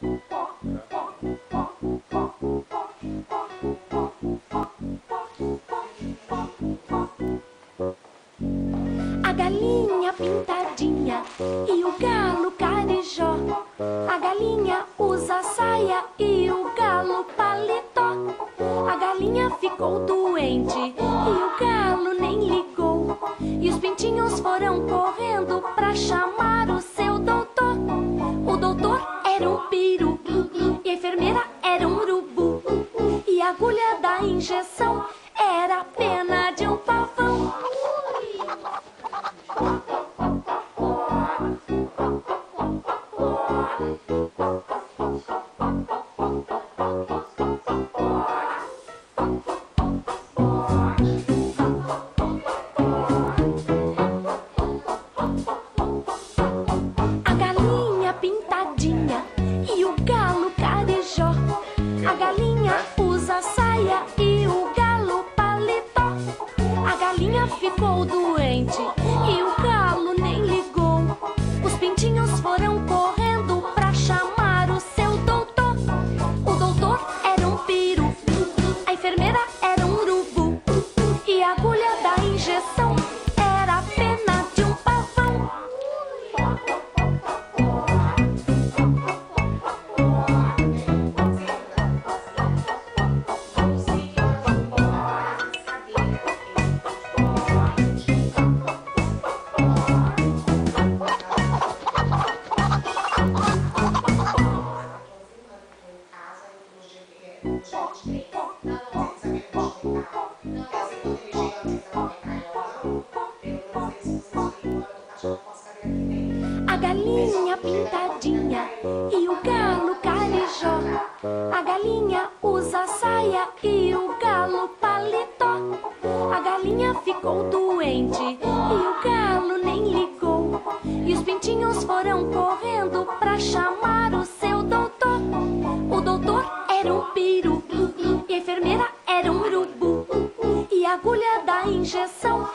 A galinha pintadinha e o galo carijó. A galinha usa saia e o galo paletó. A galinha ficou doente e o galo nem ligou. E os pintinhos foram correndo pra chamar o seu doutor. O doutor era um peru e a enfermeira era um urubu. E a agulha da injeção era a pena de um pavão. A galinha pintadinha e o galo carijó. A galinha usa saia e o galo paletó. A galinha ficou doente e o galo nem ligou. Os pintinhos foram correndo pra chamar o seu doutor. O doutor era um peru, a enfermeira era um urubu. E a agulha da injeção era a pena de um pavão. A galinha pintadinha e o galo carijó. A galinha usa saia e o galo paletó. A galinha ficou doente e o galo nem ligou. E os pintinhos foram correndo pra chamar o seu doutor. O doutor era um peru e a enfermeira era um urubu. E a agulha da injeção